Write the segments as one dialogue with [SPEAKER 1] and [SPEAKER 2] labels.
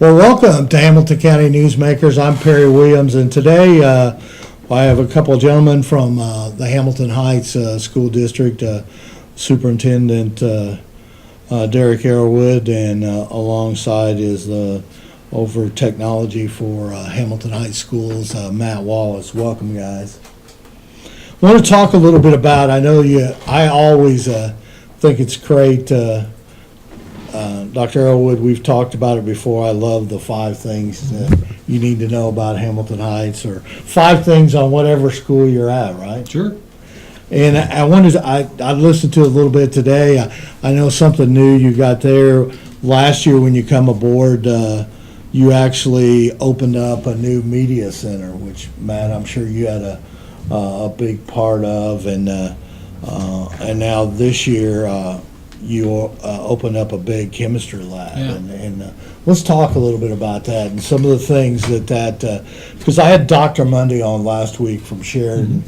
[SPEAKER 1] Well, welcome to Hamilton County Newsmakers. I'm Perry Williams, and today I have a couple of gentlemen from the Hamilton Heights School District, Superintendent Derek Arrowood, and alongside is the over technology for Hamilton Heights Schools, Matt Wallace. Welcome, guys. I want to talk a little bit about, I always think it's great. Dr. Arrowood, we've talked about it before. I love the 5 things that you need to know about Hamilton Heights, or 5 things on whatever school you're at, right?
[SPEAKER 2] Sure.
[SPEAKER 1] And I listened to it a little bit today. I know something new you got there. Last year when you come aboard, you actually opened up a new media center, which, Matt, I'm sure you had a big part of. And now this year, you opened up a big chemistry lab,
[SPEAKER 2] Yeah.
[SPEAKER 1] and let's talk a little bit about that and some of the things that because I had Dr. Mundy on last week from Sheridan,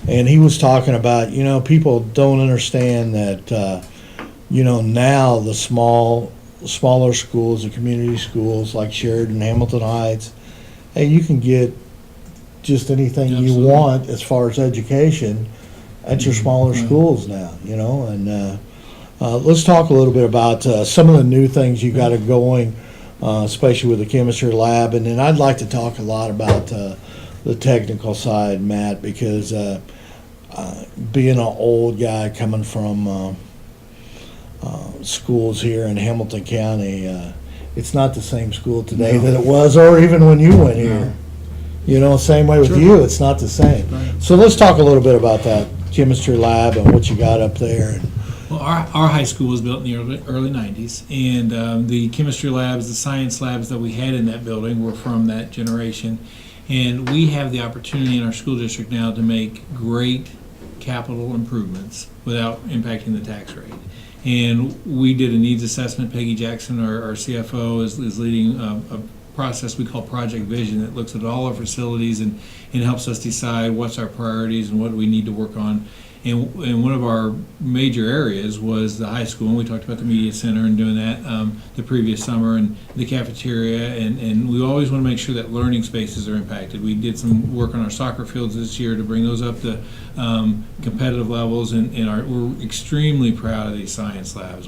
[SPEAKER 1] and he was talking about, people don't understand that, now the smaller schools, the community schools like Sheridan, Hamilton Heights, hey, you can get just anything
[SPEAKER 2] Absolutely.
[SPEAKER 1] you want as far as education at your smaller schools now, and let's talk a little bit about some of the new things you got going, especially with the chemistry lab. And then I'd like to talk a lot about the technical side, Matt, because being an old guy coming from schools here in Hamilton County, it's not the same school today that it was, or even when you went here. Same way with you, it's not the same.
[SPEAKER 2] Right.
[SPEAKER 1] So let's talk a little bit about that chemistry lab and what you got up there.
[SPEAKER 2] Well, our high school was built in the early 90s, and the chemistry labs, the science labs that we had in that building were from that generation. And we have the opportunity in our school district now to make great capital improvements without impacting the tax rate. And we did a needs assessment. Peggy Jackson, our CFO, is leading a process we call Project Vision that looks at all our facilities and helps us decide what's our priorities and what we need to work on. And one of our major areas was the high school, and we talked about the media center and doing that the previous summer, and the cafeteria, and we always want to make sure that learning spaces are impacted. We did some work on our soccer fields this year to bring those up to competitive levels, and we're extremely proud of these science labs.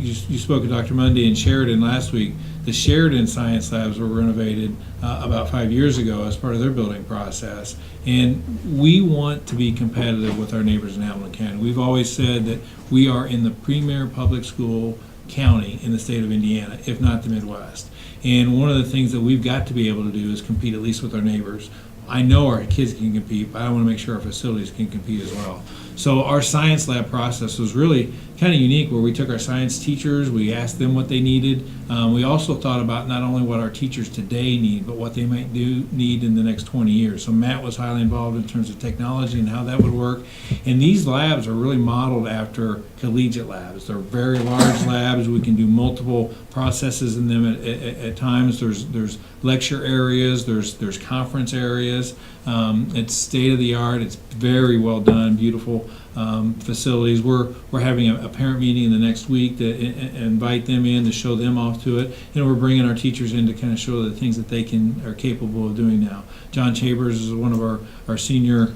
[SPEAKER 2] You spoke of Dr. Mundy and Sheridan last week. The Sheridan science labs were renovated about 5 years ago as part of their building process. And we want to be competitive with our neighbors in Hamilton County. We've always said that we are in the premier public school county in the state of Indiana, if not the Midwest. And one of the things that we've got to be able to do is compete at least with our neighbors. I know our kids can compete, but I want to make sure our facilities can compete as well. So our science lab process was really kind of unique, where we took our science teachers, we asked them what they needed. We also thought about not only what our teachers today need, but what they might need in the next 20 years. So Matt was highly involved in terms of technology and how that would work. And these labs are really modeled after collegiate labs. They're very large labs. We can do multiple processes in them at times. There's lecture areas, there's conference areas. It's state of the art. It's very well done, beautiful facilities. We're having a parent meeting in the next week to invite them in to show them off to it. And we're bringing our teachers in to kind of show the things that they are capable of doing now. John Chambers is one of our senior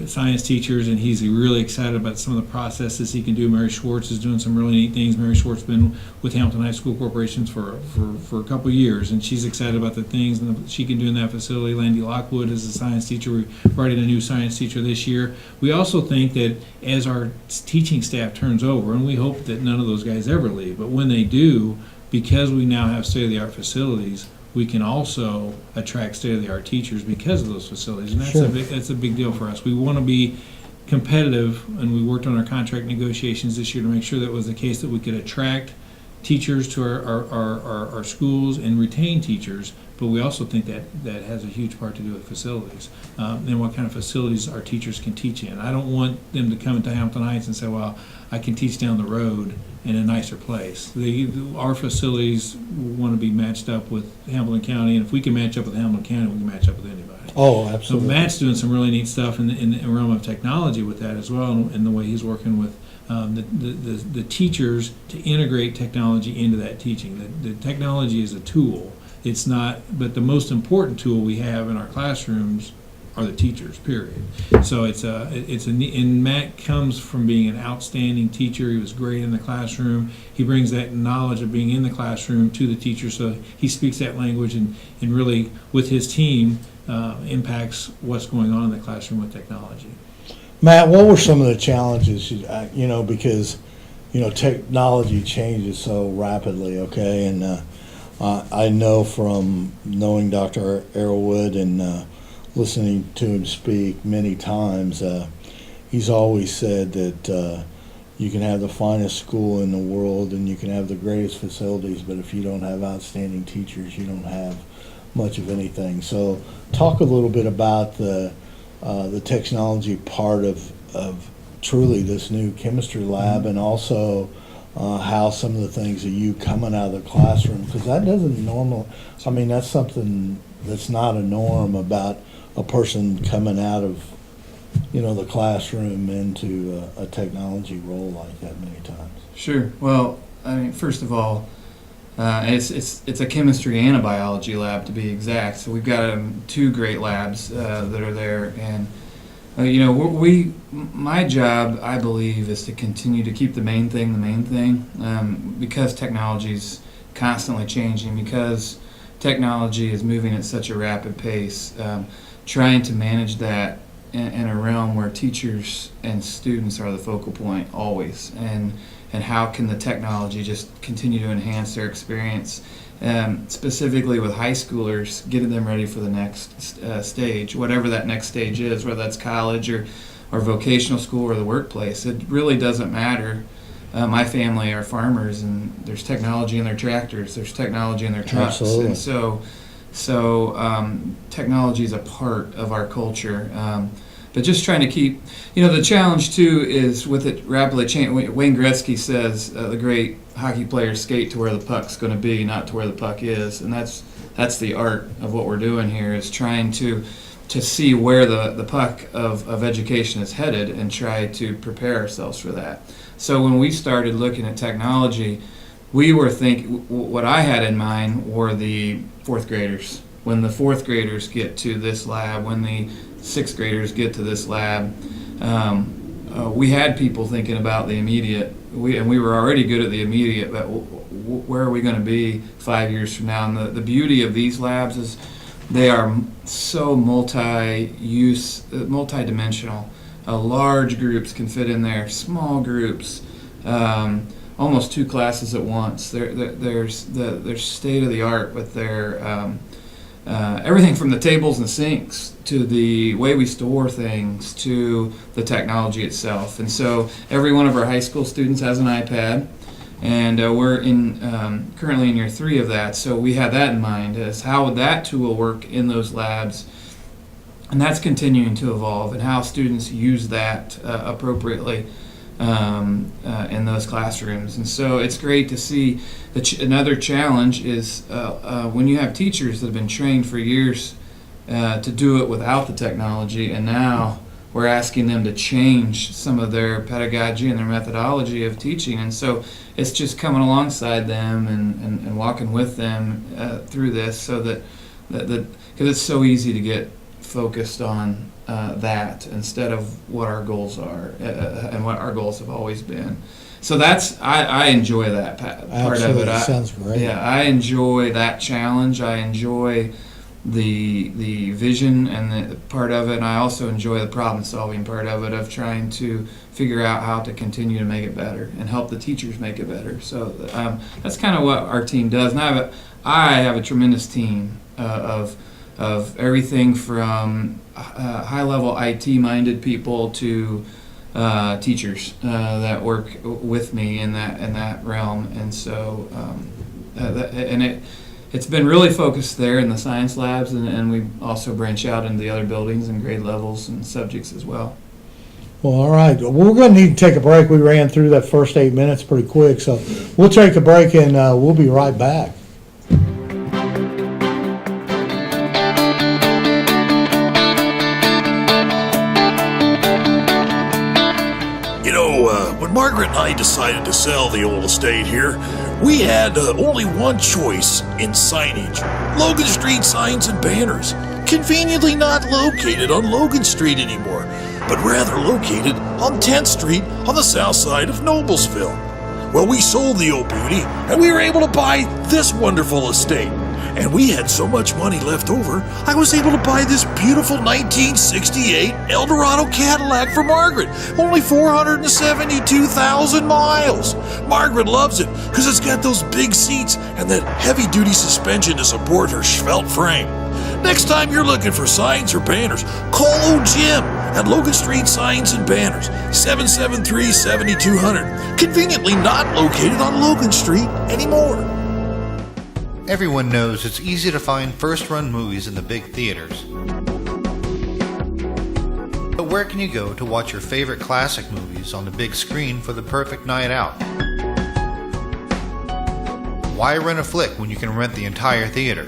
[SPEAKER 2] science teachers, and he's really excited about some of the processes he can do. Mary Schwartz is doing some really neat things. Mary Schwartz has been with Hamilton High School Corporations for a couple of years, and she's excited about the things that she can do in that facility. Landy Lockwood is a science teacher. We brought in a new science teacher this year. We also think that as our teaching staff turns over, and we hope that none of those guys ever leave, but when they do, because we now have state-of-the-art facilities, we can also attract state-of-the-art teachers because of those facilities, and that's a big deal for us. We want to be competitive, and we worked on our contract negotiations this year to make sure that was the case, that we could attract teachers to our schools and retain teachers, but we also think that that has a huge part to do with facilities, and what kind of facilities our teachers can teach in. I don't want them to come into Hamilton Heights and say, well, I can teach down the road in a nicer place. Our facilities want to be matched up with Hamilton County, and if we can match up with Hamilton County, we can match up with anybody.
[SPEAKER 1] Oh,
[SPEAKER 2] So
[SPEAKER 1] absolutely.
[SPEAKER 2] Matt's doing some really neat stuff in the realm of technology with that as well, and the way he's working with the teachers to integrate technology into that teaching. The technology is a tool. It's not, but the most important tool we have in our classrooms are the teachers, period. So and Matt comes from being an outstanding teacher. He was great in the classroom. He brings that knowledge of being in the classroom to the teacher, so he speaks that language and really, with his team, impacts what's going on in the classroom with technology.
[SPEAKER 1] Matt, what were some of the challenges, because, technology changes so rapidly, okay? And I know from knowing Dr. Arrowood and listening to him speak many times, he's always said that you can have the finest school in the world and you can have the greatest facilities, but if you don't have outstanding teachers, you don't have much of anything. So talk a little bit about the technology part of truly this new chemistry lab, and also how some of the things that you coming out of the classroom, because that doesn't that's something that's not a norm about a person coming out of the classroom into a technology role like that many times.
[SPEAKER 3] Sure. Well, I mean, first of all, it's a chemistry and a biology lab, to be exact. So we've got two great labs that are there, and my job, I believe, is to continue to keep the main thing, because technology's constantly changing, because technology is moving at such a rapid pace. Trying to manage that in a realm where teachers and students are the focal point always, and how can the technology just continue to enhance their experience, specifically with high schoolers, getting them ready for the next stage, whatever that next stage is, whether that's college or vocational school or the workplace. It really doesn't matter. My family are farmers, and there's technology in their tractors, there's technology in their trucks.
[SPEAKER 1] Absolutely.
[SPEAKER 3] And so technology is a part of our culture. But just trying to keep, the challenge too is with it rapidly changing. Wayne Gretzky says the great hockey players skate to where the puck's going to be, not to where the puck is, and that's the art of what we're doing here, is trying to see where the puck of education is headed and try to prepare ourselves for that. So when we started looking at technology, we were what I had in mind were the fourth graders. When the fourth graders get to this lab, when the sixth graders get to this lab, we had people thinking about the immediate. We were already good at the immediate, but where are we going to be 5 years from now? And the beauty of these labs is they are so multi-use, multi-dimensional. Large groups can fit in there, small groups, almost two classes at once. They're state of the art with their everything from the tables and sinks to the way we store things to the technology itself. And so every one of our high school students has an iPad, and we're currently in year 3 of that. So we had that in mind, as how would that tool work in those labs, and that's continuing to evolve, and how students use that appropriately in those classrooms. And so it's great to see. Another challenge is when you have teachers that have been trained for years to do it without the technology, and now we're asking them to change some of their pedagogy and their methodology of teaching. And so it's just coming alongside them and walking with them through this, so that because it's so easy to get focused on that instead of what our goals are and what our goals have always been. So I enjoy that part
[SPEAKER 1] Absolutely.
[SPEAKER 3] of it.
[SPEAKER 1] Sounds great.
[SPEAKER 3] Yeah, I enjoy that challenge. I enjoy the vision and the part of it, and I also enjoy the problem solving part of it, of trying to figure out how to continue to make it better and help the teachers make it better. So that's kind of what our team does. And I have a tremendous team of everything from high-level IT-minded people to teachers that work with me in that realm, and so it's been really focused there in the science labs, and we also branch out into the other buildings and grade levels and subjects as well.
[SPEAKER 1] Well, all right. Well, we're going to need to take a break. We ran through that first 8 minutes pretty quick, so we'll take a break and we'll be right back.
[SPEAKER 4] When Margaret and I decided to sell the old estate here, we had only one choice in signage: Logan Street signs and banners. Conveniently not located on Logan Street anymore, but rather located on 10th Street on the south side of Noblesville. Well, we sold the old beauty, and we were able to buy this wonderful estate. And we had so much money left over, I was able to buy this beautiful 1968 Eldorado Cadillac for Margaret. Only 472,000 miles. Margaret loves it because it's got those big seats and that heavy-duty suspension to support her svelte frame. Next time you're looking for signs or banners, call old Jim at Logan Street Signs and Banners, 773-7200. Conveniently not located on Logan Street anymore.
[SPEAKER 5] Everyone knows it's easy to find first-run movies in the big theaters. But where can you go to watch your favorite classic movies on the big screen for the perfect night out? Why rent a flick when you can rent the entire theater?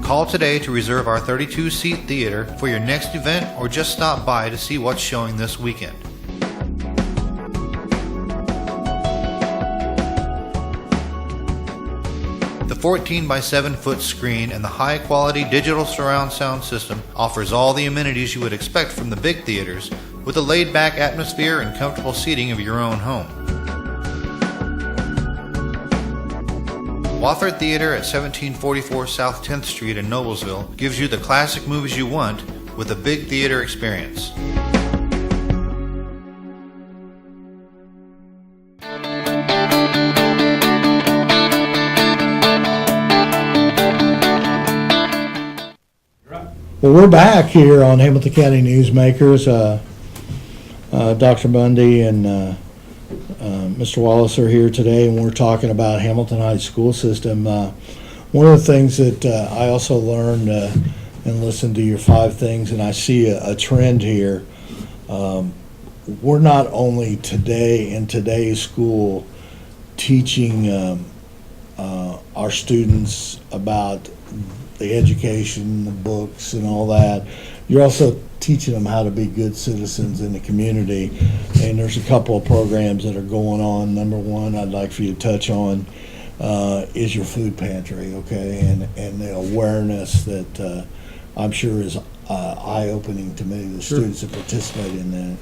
[SPEAKER 5] Call today to reserve our 32-seat theater for your next event, or just stop by to see what's showing this weekend. The 14 by 7 foot screen and the high quality digital surround sound system offers all the amenities you would expect from the big theaters, with a laid back atmosphere and comfortable seating of your own home. Wofford Theater at 1744 South 10th Street in Noblesville gives you the classic movies you want with a big theater experience.
[SPEAKER 1] Well, we're back here on Hamilton County Newsmakers. Dr. Bundy and Mr. Wallace are here today, and we're talking about Hamilton Heights school system. One of the things that I also learned and listened to your 5 things, and I see a trend here. We're not only today in today's school teaching our students about the education, the books, and all that. You're also teaching them how to be good citizens in the community. And there's a couple of programs that are going on. Number one, I'd like for you to touch on is your food pantry, okay? And the awareness that I'm sure is eye-opening to many of the students that participate in that.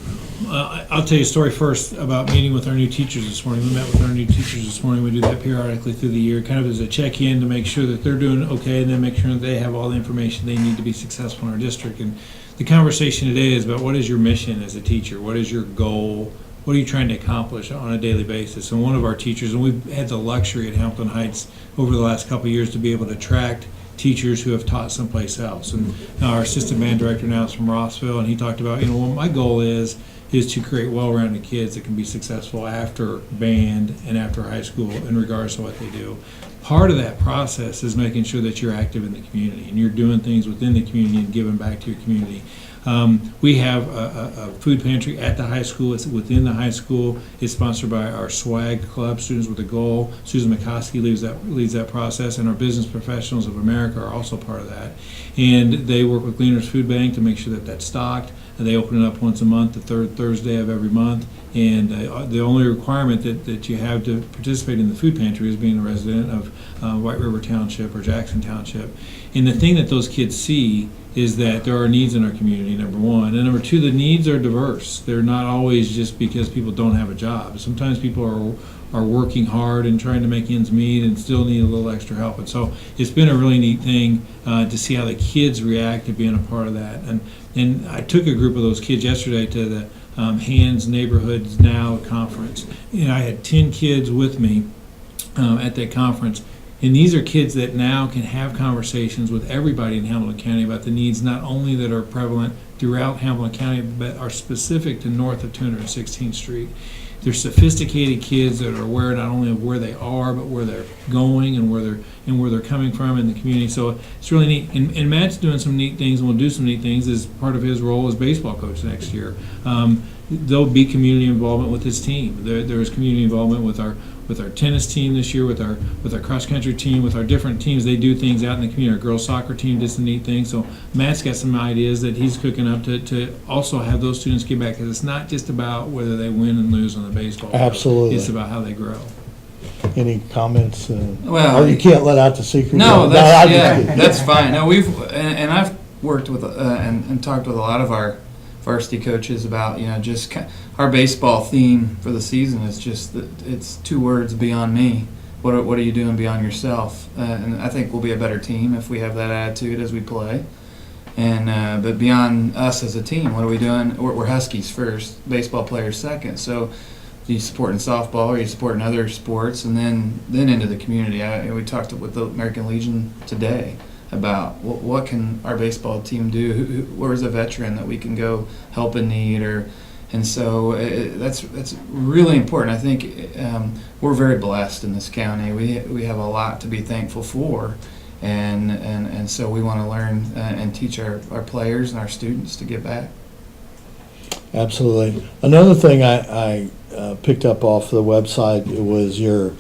[SPEAKER 2] I'll tell you a story first about meeting with our new teachers this morning. We met with our new teachers this morning. We do that periodically through the year, kind of as a check-in to make sure that they're doing okay, and then make sure that they have all the information they need to be successful in our district. And the conversation today is about what is your mission as a teacher? What is your goal? What are you trying to accomplish on a daily basis? And one of our teachers, and we've had the luxury at Hamilton Heights over the last couple of years to be able to attract teachers who have taught someplace else. And our assistant band director now is from Rossville, and he talked about, what my goal is to create well-rounded kids that can be successful after band and after high school in regards to what they do. Part of that process is making sure that you're active in the community and you're doing things within the community and giving back to your community. We have a food pantry at the high school. It's within the high school. It's sponsored by our SWAG Club, Students with a Goal. Susan McCoskey leads that process, and our Business Professionals of America are also part of that. And they work with Gleaners Food Bank to make sure that that's stocked. And they open it up once a month, the third Thursday of every month. And the only requirement that you have to participate in the food pantry is being a resident of White River Township or Jackson Township. And the thing that those kids see is that there are needs in our community, number one. And number two, the needs are diverse. They're not always just because people don't have a job. Sometimes people are working hard and trying to make ends meet and still need a little extra help. And so it's been a really neat thing to see how the kids react to being a part of that. And I took a group of those kids yesterday to the Hands Neighborhoods Now conference. I had 10 kids with me at that conference. And these are kids that now can have conversations with everybody in Hamilton County about the needs not only that are prevalent throughout Hamilton County, but are specific to north of 216th Street. They're sophisticated kids that are aware not only of where they are, but where they're going and where they're coming from in the community. So it's really neat. And Matt's doing some neat things, and will do some neat things as part of his role as baseball coach next year. There'll be community involvement with his team. There's community involvement with our tennis team this year, with our cross country team, with our different teams. They do things out in the community. Our girls soccer team did some neat things. So Matt's got some ideas that he's cooking up to also have those students get back, because it's not just about whether they win and lose on the baseball field.
[SPEAKER 1] Absolutely.
[SPEAKER 2] It's about how they grow.
[SPEAKER 1] Any comments?
[SPEAKER 3] Well,
[SPEAKER 1] or you can't let out the secret?
[SPEAKER 3] No,
[SPEAKER 1] I'm
[SPEAKER 3] that's,
[SPEAKER 1] just
[SPEAKER 3] yeah,
[SPEAKER 1] kidding.
[SPEAKER 3] that's fine. No, and I've worked with and talked with a lot of our varsity coaches about, just our baseball theme for the season is just that it's 2 words: beyond me. What are you doing beyond yourself? And I think we'll be a better team if we have that attitude as we play. And but beyond us as a team, what are we doing? We're Huskies first, baseball players second. So you supporting softball, or you supporting other sports, and then into the community. We talked with the American Legion today about what can our baseball team do? Where's a veteran that we can go help in need? And so that's really important. I think we're very blessed in this county. We have a lot to be thankful for, and so we want to learn and teach our players and our students to give back.
[SPEAKER 1] Absolutely. Another thing I picked up off the website was your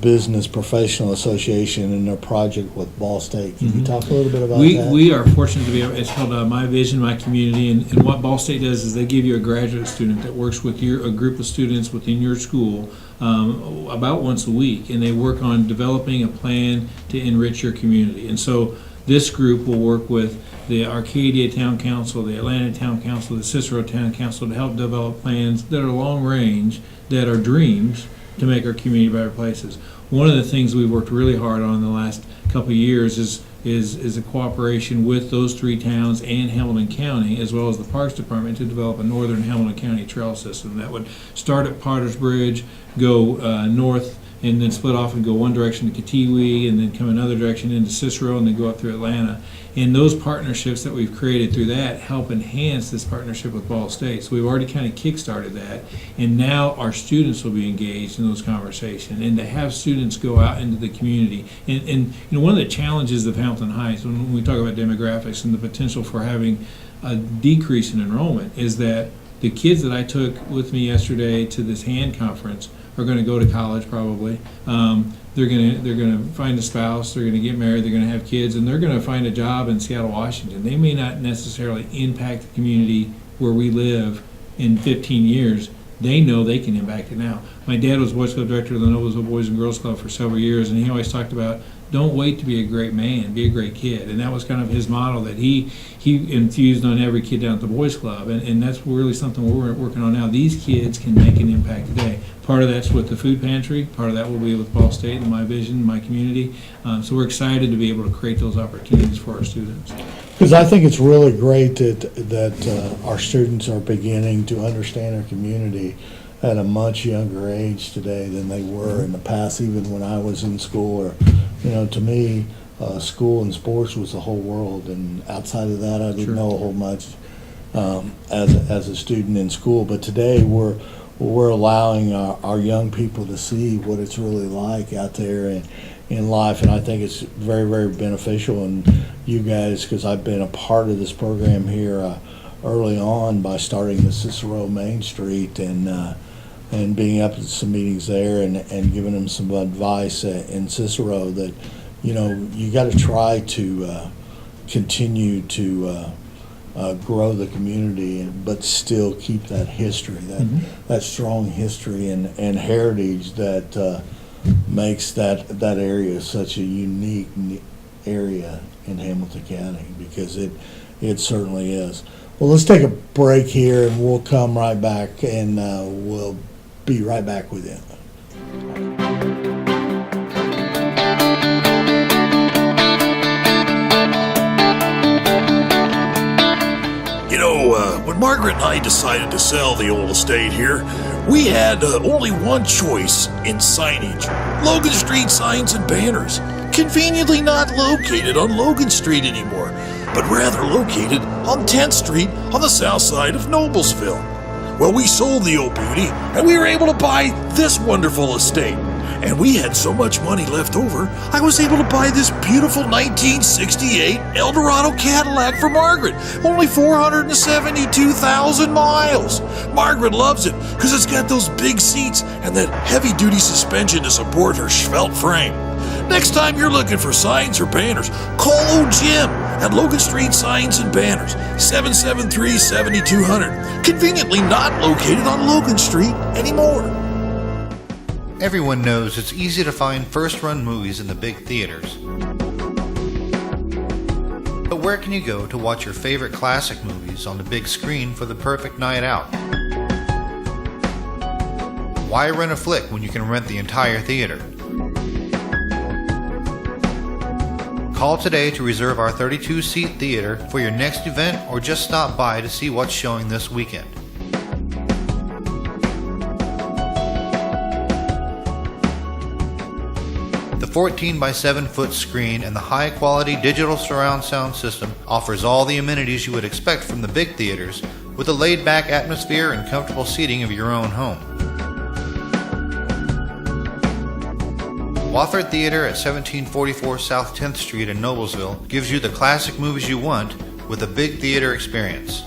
[SPEAKER 1] Business Professional Association and their project with Ball State. Can you talk a little bit about that?
[SPEAKER 2] We are fortunate to be able, it's called My Vision, My Community, and what Ball State does is they give you a graduate student that works with a group of students within your school about once a week, and they work on developing a plan to enrich your community. And so this group will work with the Arcadia Town Council, the Atlanta Town Council, the Cicero Town Council to help develop plans that are long range, that are dreams, to make our community better places. One of the things we've worked really hard on in the last couple of years is a cooperation with those 3 towns and Hamilton County, as well as the Parks Department, to develop a northern Hamilton County trail system that would start at Potter's Bridge, go north, and then split off and go one direction to Katiwi, and then come another direction into Cicero, and then go up through Atlanta. And those partnerships that we've created through that help enhance this partnership with Ball State. So we've already kind of kick-started that, and now our students will be engaged in those conversations, and to have students go out into the community. And one of the challenges of Hamilton Heights, when we talk about demographics and the potential for having a decrease in enrollment, is that the kids that I took with me yesterday to this hand conference are going to go to college probably. They're going to find a spouse, they're going to get married, they're going to have kids, and they're going to find a job in Seattle, Washington. They may not necessarily impact the community where we live in 15 years. They know they can impact it now. My dad was Boys Club director of the Noblesville Boys and Girls Club for several years, and he always talked about, don't wait to be a great man, be a great kid. And that was kind of his model that he infused on every kid down at the Boys Club. And that's really something we're working on now. These kids can make an impact today. Part of that's with the food pantry. Part of that will be with Ball State and My Vision, My Community. So we're excited to be able to create those opportunities for our students.
[SPEAKER 1] Because I think it's really great that our students are beginning to understand our community at a much younger age today than they were in the past, even when I was in school. Or, to me, school and sports was the whole world, and outside of that, I didn't know a whole much as a student in school. But today, we're allowing our young people to see what it's really like out there in life, and I think it's very, very beneficial. And you guys, because I've been a part of this program here early on by starting the Cicero Main Street and being up at some meetings there and giving them some advice in Cicero that, you got to try to continue to grow the community, but still keep that history, that strong history and heritage that makes that area such a unique area in Hamilton County, because it certainly is. Well, let's take a break here, and we'll come right back, and we'll be right back with you.
[SPEAKER 4] When Margaret and I decided to sell the old estate here, we had only one choice in signage: Logan Street signs and banners. Conveniently not located on Logan Street anymore. but rather located on 10th Street on the south side of Noblesville. Well, we sold the old beauty, and we were able to buy this wonderful estate. And we had so much money left over, I was able to buy this beautiful 1968 Eldorado Cadillac for Margaret. Only 472,000 miles. Margaret loves it because it's got those big seats and that heavy-duty suspension to support her svelte frame. Next time you're looking for signs or banners, call old Jim at Logan Street Signs and Banners, 773-7200. Conveniently not located on Logan Street anymore.
[SPEAKER 5] Everyone knows it's easy to find first-run movies in the big theaters. But where can you go to watch your favorite classic movies on the big screen for the perfect night out? Why rent a flick when you can rent the entire theater? Call today to reserve our 32-seat theater for your next event, or just stop by to see what's showing this weekend. The 14 by 7 foot screen and the high quality digital surround sound system offers all the amenities you would expect from the big theaters, with a laid back atmosphere and comfortable seating of your own home. Wofford Theater at 1744 South 10th Street in Noblesville gives you the classic movies you want with a big theater experience.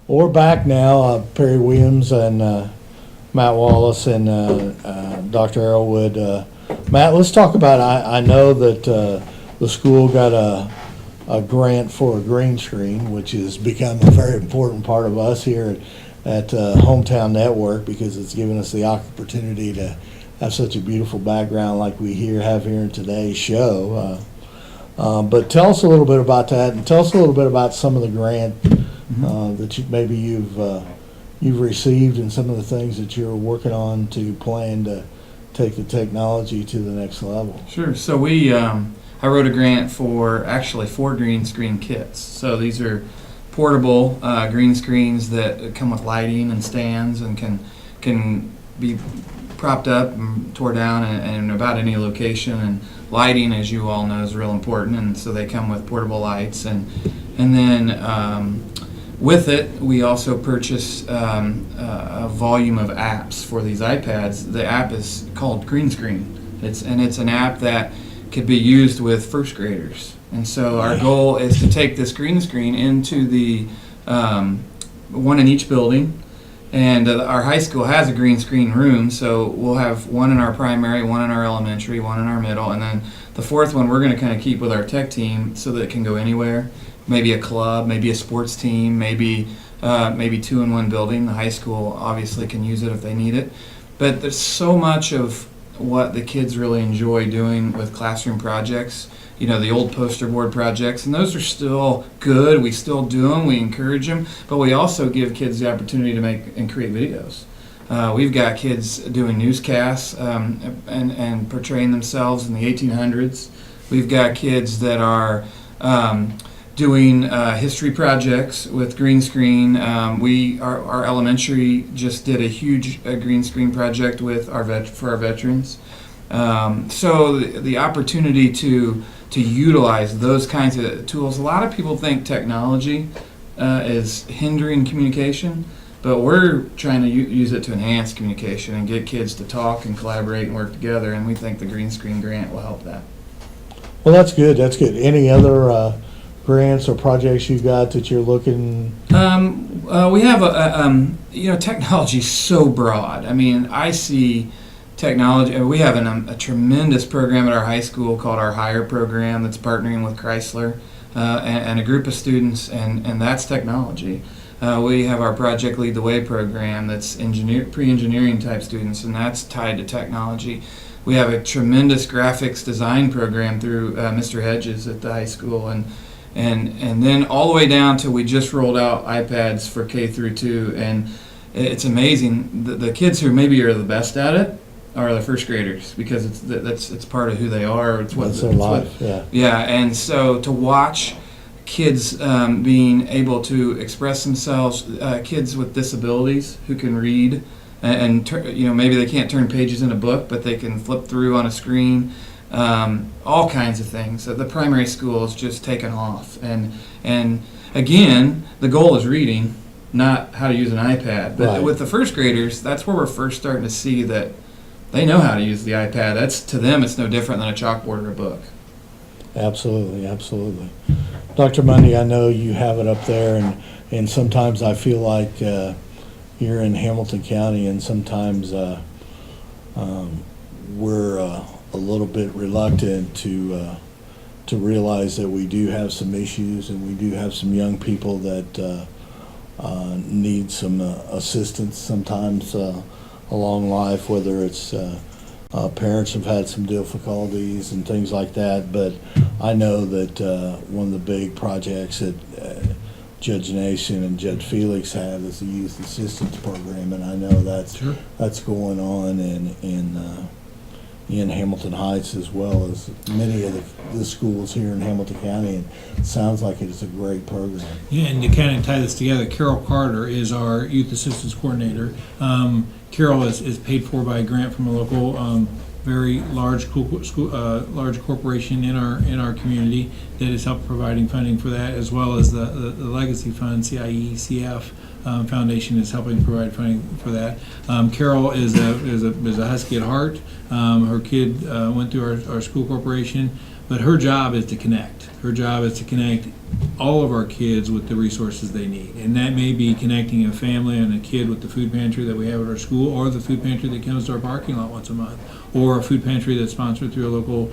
[SPEAKER 1] We're back now, Perry Williams and Matt Wallace and Dr. Arrowood. Matt, let's talk about, I know that the school got a grant for a green screen, which has become a very important part of us here at Hometown Network, because it's given us the opportunity to have such a beautiful background like we have here in today's show. But tell us a little bit about that, and tell us a little bit about some of the grant that you've received, and some of the things that you're working on to plan to take the technology to the next level.
[SPEAKER 3] Sure. So I wrote a grant for actually 4 green screen kits. So these are portable green screens that come with lighting and stands and can be propped up and tore down in about any location. And lighting, as you all know, is real important. And so they come with portable lights. And then with it, we also purchased a volume of apps for these iPads. The app is called Green Screen. It's an app that could be used with first graders. And so our goal is to take this green screen into the one in each building. And our high school has a green screen room, so we'll have one in our primary, one in our elementary, one in our middle, and then the 4th one we're going to kind of keep with our tech team so that it can go anywhere. Maybe a club, maybe a sports team, maybe 2 in one building. The high school obviously can use it if they need it. But there's so much of what the kids really enjoy doing with classroom projects, the old poster board projects, and those are still good. We still do them, we encourage them, but we also give kids the opportunity to make and create videos. We've got kids doing newscasts and portraying themselves in the 1800s. We've got kids that are doing history projects with green screen. Our elementary just did a huge green screen project with for our veterans. So the opportunity to utilize those kinds of tools. A lot of people think technology is hindering communication, but we're trying to use it to enhance communication and get kids to talk and collaborate and work together, and we think the green screen grant will help that.
[SPEAKER 1] Well, that's good. That's good. Any other grants or projects you've got that you're looking?
[SPEAKER 3] We have technology is so broad. I mean, I see technology. We have a tremendous program at our high school called our Hire program that's partnering with Chrysler and a group of students, and that's technology. We have our Project Lead the Way program that's pre-engineering type students, and that's tied to technology. We have a tremendous graphics design program through Mr. Hedges at the high school, and then all the way down to we just rolled out iPads for K through 2, and it's amazing. The kids who maybe are the best at it are the first graders, because it's part of who they are. It's
[SPEAKER 1] their life. Yeah.
[SPEAKER 3] Yeah, and so to watch kids being able to express themselves, kids with disabilities who can read and maybe they can't turn pages in a book, but they can flip through on a screen. All kinds of things. So the primary school is just taken off, and again, the goal is reading, not how to use an iPad. But
[SPEAKER 1] Right.
[SPEAKER 3] with the first graders, that's where we're first starting to see that they know how to use the iPad. That's, to them, it's no different than a chalkboard or a book.
[SPEAKER 1] Absolutely, absolutely. Dr. Mundy, I know you have it up there, and sometimes I feel like here in Hamilton County, and sometimes we're a little bit reluctant to realize that we do have some issues, and we do have some young people that need some assistance sometimes along life, whether it's parents have had some difficulties and things like that. But I know that one of the big projects that Judge Nation and Judge Felix have is the Youth Assistance Program, and I know that's going on in Hamilton Heights as well as many of the schools here in Hamilton County, and it sounds like it is a great program.
[SPEAKER 2] Yeah, and to kind of tie this together, Carol Carter is our Youth Assistance Coordinator. Carol is paid for by a grant from a local, very large large corporation in our community that has helped providing funding for that, as well as the Legacy Fund, CIECF Foundation is helping provide funding for that. Carol is a Husky at heart. Her kid went through our school corporation, but her job is to connect. Her job is to connect all of our kids with the resources they need. And that may be connecting a family and a kid with the food pantry that we have at our school, or the food pantry that comes to our parking lot once a month, or a food pantry that's sponsored through a local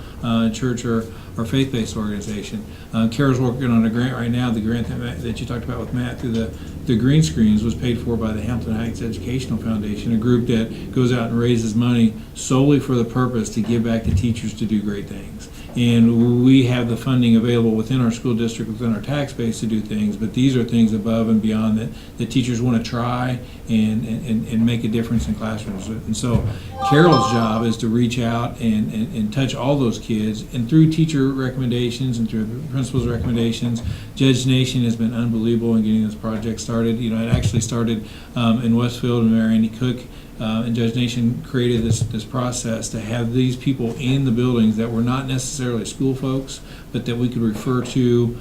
[SPEAKER 2] church or faith-based organization. Carol's working on a grant right now. The grant that you talked about with Matt through the green screens was paid for by the Hampton Heights Educational Foundation, a group that goes out and raises money solely for the purpose to give back to teachers to do great things. And we have the funding available within our school district, within our tax base to do things, but these are things above and beyond that teachers want to try and make a difference in classrooms. And so Carol's job is to reach out and touch all those kids, and through teacher recommendations and through principals' recommendations, Judge Nation has been unbelievable in getting this project started. It actually started in Westfield, and Mayor Andy Cook and Judge Nation created this process to have these people in the buildings that were not necessarily school folks, but that we could refer to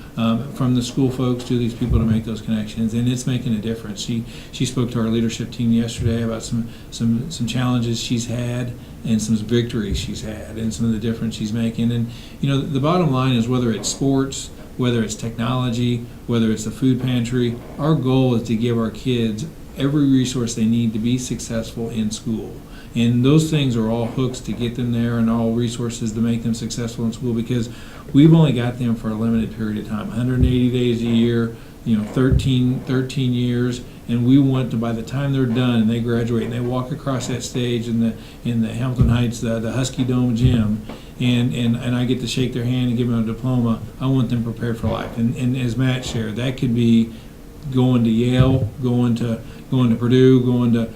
[SPEAKER 2] from the school folks to these people to make those connections, and it's making a difference. She spoke to our leadership team yesterday about some challenges she's had and some victories she's had and some of the difference she's making. And the bottom line is, whether it's sports, whether it's technology, whether it's the food pantry, our goal is to give our kids every resource they need to be successful in school. And those things are all hooks to get them there, and all resources to make them successful in school, because we've only got them for a limited period of time, 180 days a year, 13 years, and we want to, by the time they're done and they graduate and they walk across that stage in the Hamilton Heights, the Husky Dome gym, and I get to shake their hand and give them a diploma, I want them prepared for life. And as Matt shared, that could be going to Yale, going to Purdue, going to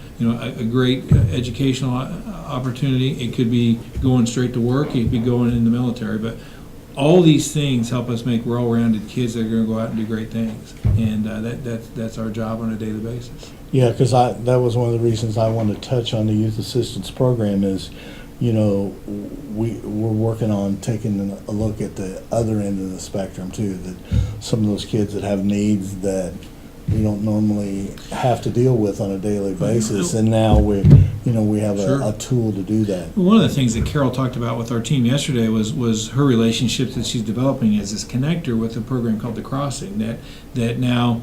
[SPEAKER 2] a great educational opportunity. It could be going straight to work. It could be going in the military. But all these things help us make well-rounded kids that are going to go out and do great things. And that's our job on a daily basis.
[SPEAKER 1] Yeah, because that was one of the reasons I wanted to touch on the Youth Assistance Program is, we're working on taking a look at the other end of the spectrum too, that some of those kids that have needs that we don't normally have to deal with on a daily basis, and now we have a tool to do that.
[SPEAKER 2] One of the things that Carol talked about with our team yesterday was her relationships that she's developing as this connector with a program called The Crossing, that now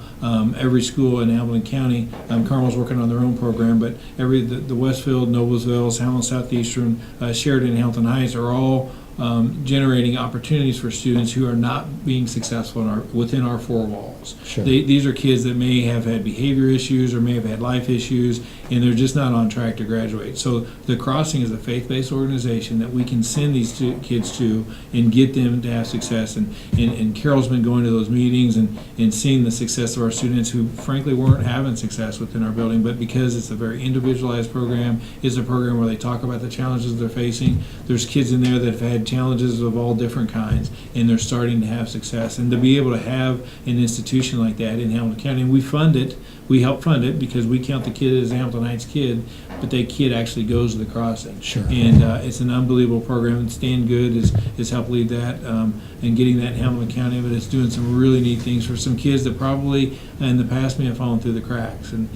[SPEAKER 2] every school in Hamilton County, Carmel's working on their own program, but the Westfield, Noblesville, Hamilton Southeastern, Sheridan, and Hamilton Heights are all generating opportunities for students who are not being successful within our four walls.
[SPEAKER 1] Sure.
[SPEAKER 2] These are kids that may have had behavior issues or may have had life issues, and they're just not on track to graduate. So the Crossing is a faith-based organization that we can send these kids to and get them to have success. And Carol's been going to those meetings and seeing the success of our students who frankly weren't having success within our building, but because it's a very individualized program, it's a program where they talk about the challenges they're facing. There's kids in there that have had challenges of all different kinds, and they're starting to have success. And to be able to have an institution like that in Hamilton County, and we help fund it because we count the kid as a Hamilton Heights kid, but that kid actually goes to the Crossing.
[SPEAKER 1] Sure.
[SPEAKER 2] And it's an unbelievable program. Stan Good has helped lead that and getting that in Hamilton County, but it's doing some really neat things for some kids that probably in the past may have fallen through the cracks. And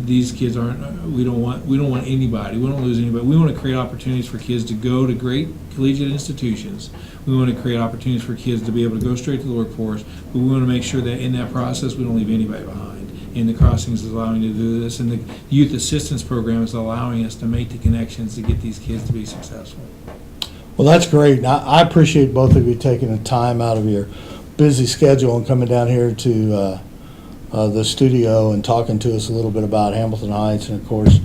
[SPEAKER 2] these kids we don't want anybody. We don't lose anybody. We want to create opportunities for kids to go to great collegiate institutions. We want to create opportunities for kids to be able to go straight to the workforce, but we want to make sure that in that process we don't leave anybody behind. And the Crossings is allowing to do this, and the Youth Assistance Program is allowing us to make the connections to get these kids to be successful.
[SPEAKER 1] Well, that's great. I appreciate both of you taking the time out of your busy schedule and coming down here to the studio and talking to us a little bit about Hamilton Heights. And of course,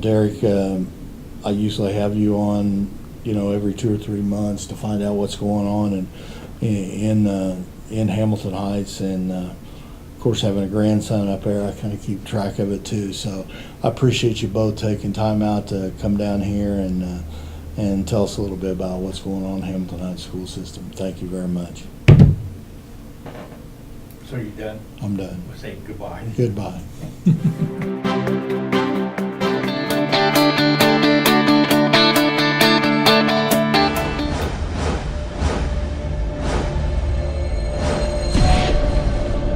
[SPEAKER 1] Derek, I usually have you on, every 2 or 3 months to find out what's going on in Hamilton Heights. And of course, having a grandson up there, I kind of keep track of it too. So I appreciate you both taking time out to come down here and tell us a little bit about what's going on in Hamilton Heights school system. Thank you very much.
[SPEAKER 6] So you're done?
[SPEAKER 1] I'm done.
[SPEAKER 6] We'll say goodbye.
[SPEAKER 1] Goodbye.